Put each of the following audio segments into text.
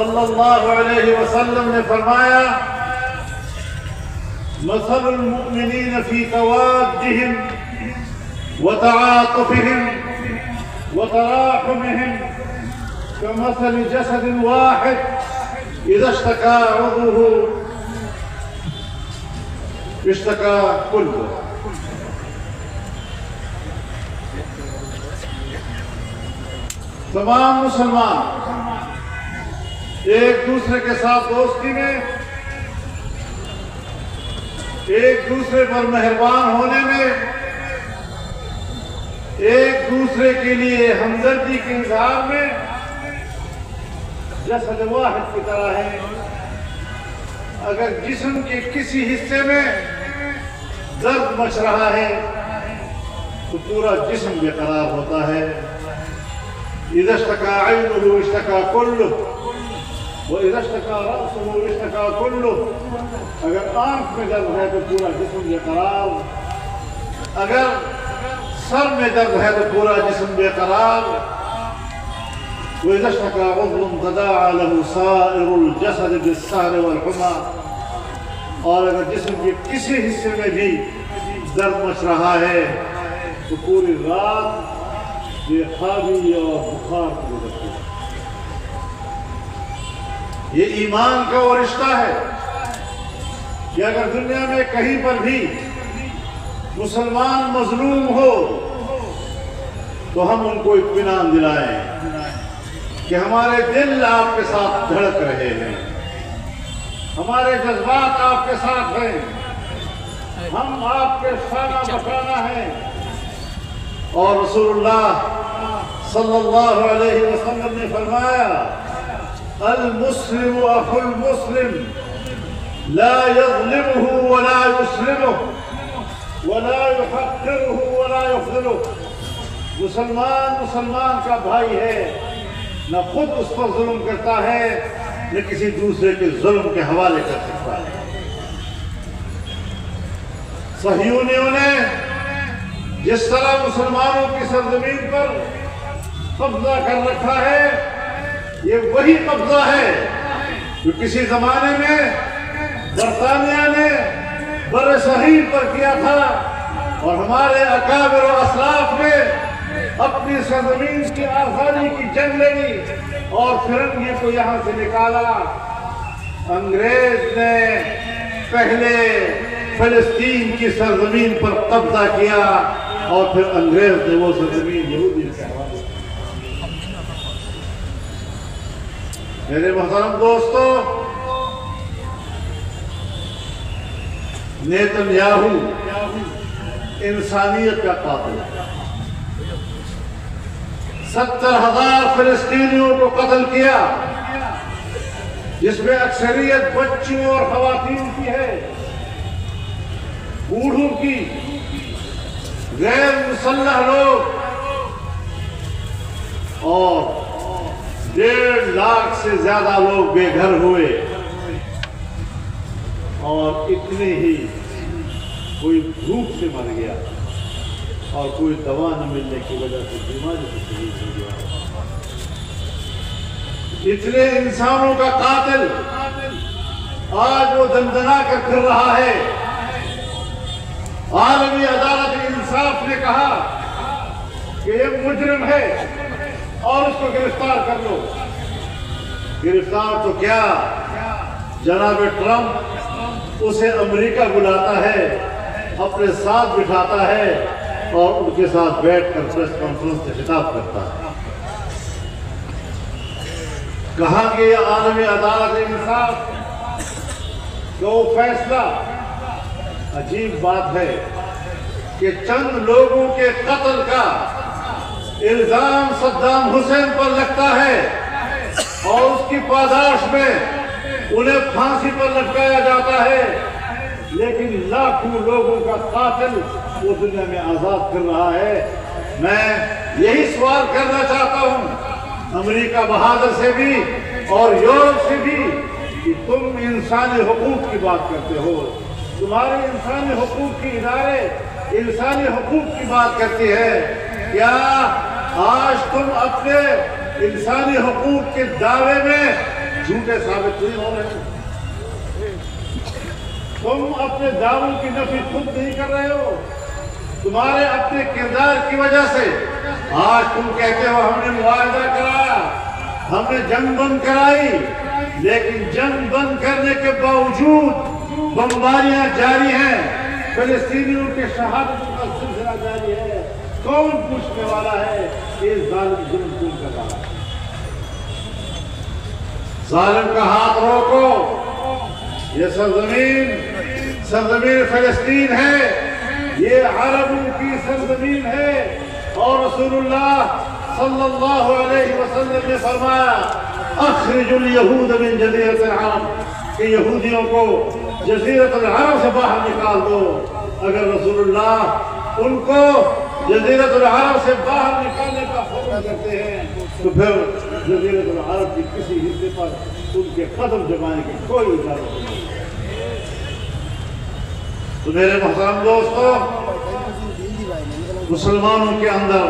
صلی اللہ علیہ وسلم نے فرمایا مثل المؤمنین فی توادہم وتعاطفہم وتراحمہم كمثل جسد واحد اذا اشتكى عضوه اشتكى كله. تمام مسلمان ایک دوسرے کے ساتھ دوستی میں، ایک دوسرے پر مہربان ہونے میں، ایک دوسرے کے لیے ہمدردی کے اظہار میں جسد واحد کی طرح ہے. اگر جسم کے کسی حصے میں درد مچ رہا ہے تو پورا جسم بے قرار ہوتا ہے. اذا اشتكى عينه اشتكى كله واذا اشتكى رأسه اشتكى كله. اگر آنکھ میں درد ہے تو پورا جسم بے قرار، اگر سر میں درد ہے تو پورا جسم بے قرار. وإذا اشتكى عضو تداعى له سائر الجسد بالسهر والحمى. اور اگر جسم کے کسی حصے میں بھی درد مچ رہا ہے تو پوری رات بے خوابی اور بخار گزرتی ہے. یہ ایمان کا وہ رشتہ ہے کہ اگر دنیا میں کہیں پر بھی مسلمان مظلوم ہو تو ہم ان کو اطمینان دلائیں کہ ہمارے دل آپ کے ساتھ دھڑک رہے ہیں، ہمارے جذبات آپ کے ساتھ ہیں، ہم آپ کے شانہ بشانہ ہیں. اور رسول اللہ صلی اللہ علیہ وسلم نے فرمایا المسلم اخو المسلم لا يظلمه ولا يسلمه ولا يحقره ولا يخذله. مسلمان کا بھائی ہے، نہ خود اس پر ظلم کرتا ہے نہ کسی دوسرے کے ظلم کے حوالے کر سکتا ہے. صہیونیوں نے جس طرح مسلمانوں کی سرزمین پر قبضہ کر رکھا ہے، یہ وہی قبضہ ہے جو کسی زمانے میں برطانیہ نے بر صغیر پر کیا تھا اور ہمارے اکابر و اسلاف نے اپنی سرزمین کی آزادی کی جنگ لڑی اور فرنگی کو یہاں سے نکالا. انگریز نے پہلے فلسطین کی سرزمین پر قبضہ کیا اور پھر انگریز نے وہ سرزمین یہودی سے حوالے. میرے محترم دوستو، نیتن یاہو انسانیت کا قاتل ہے. 70,000 فلسطینیوں کو قتل کیا، جس میں اکثریت بچوں اور خواتین کی ہے، بوڑھوں کی، غیر مسلح لوگ، اور 1.5 لاکھ سے زیادہ لوگ بے گھر ہوئے. اور اتنے ہی کوئی بھوک سے مر گیا اور کوئی دوا نہ ملنے کی وجہ سے بیماری سے شہید ہو گیا. اتنے انسانوں کا قاتل آج وہ دندنا کر پھر رہا ہے. عالمی عدالت انصاف نے کہا کہ یہ مجرم ہے اور اس کو گرفتار کر لو. گرفتار تو کیا، جناب ٹرمپ اسے امریکہ بلاتا ہے، اپنے ساتھ بٹھاتا ہے اور ان کے ساتھ بیٹھ کر پریس کانفرنس سے خطاب کرتا ہے. کہا کہ یہ عالمی عدالت انصاف کا وہ فیصلہ عجیب بات ہے کہ چند لوگوں کے قتل کا الزام صدام حسین پر لگتا ہے اور اس کی پاداش میں انہیں پھانسی پر لٹکایا جاتا ہے، لیکن لاکھوں لوگوں کا قاتل وہ دنیا میں آزاد کر رہا ہے. میں یہی سوال کرنا چاہتا ہوں امریکہ بہادر سے بھی اور یورپ سے بھی کہ تم انسانی حقوق کی بات کرتے ہو، تمہارے انسانی حقوق کی ادارے انسانی حقوق کی بات کرتی ہے، کیا آج تم اپنے انسانی حقوق کے دعوے میں झूठे साबित नहीं हो रहे हो। तुम अपने दावों की नफी खुद नहीं कर रहे हो, तुम्हारे अपने किरदार की वजह से आज तुम कहते हो हमने मुआहदा कराया, हमने जंग बंद कराई, लेकिन जंग बंद करने के बावजूद बमबारियां जारी हैं, फिलिस्तीनियों के शहादत का सिलसिला जारी है। कौन पूछने वाला है ये जालिम जुल्म क्यों कर रहा है? जालिम का हाथ रोको। ये सरजमीन फिलिस्तीन है, ये अरबों की सरजमीन है और रसूलुल्लाह सल्लल्लाहु अलैहि वसल्लम ने फरमाया अखरिजुल यहूद मिन जज़ीरतिल अरब, कि यहूदियों को जज़ीरतुल अरब से बाहर निकाल दो। अगर रसूलुल्लाह उनको जज़ीरतुल अरब से बाहर निकालने का हुक्म करते हैं तो फिर जज़ीरतुल अरब की किसी हिस्से पर उनके कदम जमाने की कोई इजाजत नहीं। तो मेरे मोहतरम दोस्तों, मुसलमानों के अंदर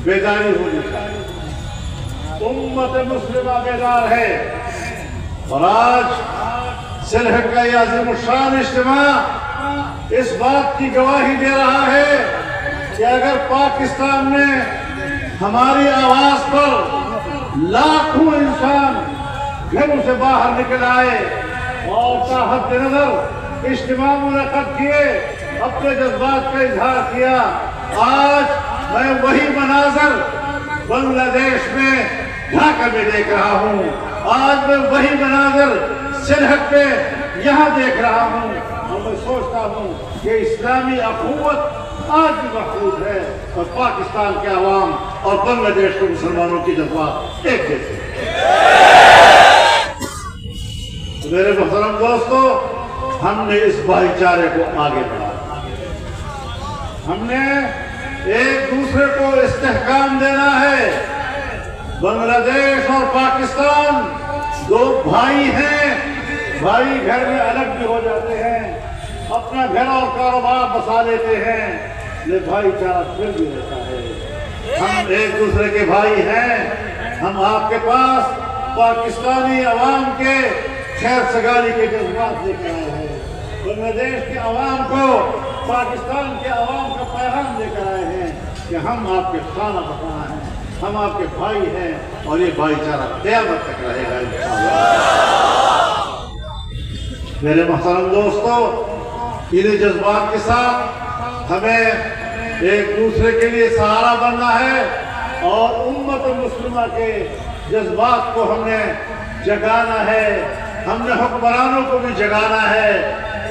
बेदारी होनी चाहिए। उम्मत मुस्लिमा बेदार है और आज सिलह का यह अज़ीमुश्शान इज्तिमा इस बात की गवाही दे रहा है कि अगर पाकिस्तान में हमारी आवाज पर लाखों इंसान घरों से बाहर निकल आए और ताहत नजर इज्तिमा मुनक़्क़द किए, अपने जज्बात का इजहार किया, आज मैं वही मनाजर बांग्लादेश में ढाका में देख रहा हूँ, आज मैं वही मनाजर सिलहट पे यहाँ देख रहा हूँ और मैं सोचता हूँ कि इस्लामी अखुवत आज भी महफूज है और पाकिस्तान के अवाम और बांग्लादेश के मुसलमानों की जज्बात एक जैसे। तो मेरे मोहतरम दोस्तों, हमने इस भाईचारे को आगे बढ़ाया, हमने एक दूसरे को इस्तेहकाम देना है। बांग्लादेश और पाकिस्तान दो भाई हैं, भाई घर में अलग भी हो जाते हैं, अपना घर और कारोबार बसा लेते हैं, लेकिन भाईचारा फिर भी रहता है। हम एक दूसरे के भाई हैं। हम आपके पास पाकिस्तानी अवाम के खैर सगाली के जज्बात लेकर आए हैं, बांग्लादेश के अवाम को पाकिस्तान के अवाम का पैगाम लेकर आए हैं कि हम आपके खाना पकाना है, हम आपके भाई हैं और ये भाईचारा क़यामत तक रहेगा इंशाअल्लाह। मेरे मोहतरम दोस्तों, इन्हीं जज्बात के साथ हमें एक दूसरे के लिए सहारा बनना है और उम्मत मुस्लिमा के जज्बात को हमने जगाना है, हमने हुक्मरानों को भी जगाना है,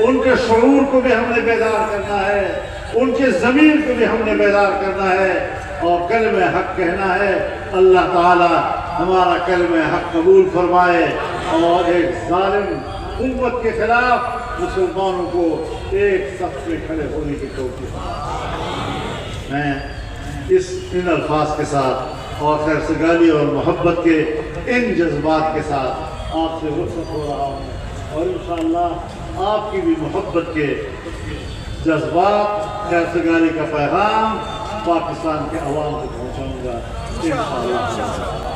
उनके शऊर को भी हमने बेदार करना है, उनके ज़मीर को भी हमने बेदार करना है और कलमे हक कहना है। अल्लाह ताला हमारा कलमे हक कबूल फरमाए और एक जालिम हुकूमत के खिलाफ मुसलमानों को एक सफ में खड़े होने की तौफीक। मैं इन अल्फाज के साथ और खैर सगाली और मोहब्बत के इन जज्बात के साथ आपसे रुखसत हो रहा हूँ और इंशाअल्लाह आपकी भी मोहब्बत के जज्बात, खैर सगाली का पैगाम पाकिस्तान के अवाम को पहुँचाऊँगा इंशाअल्लाह।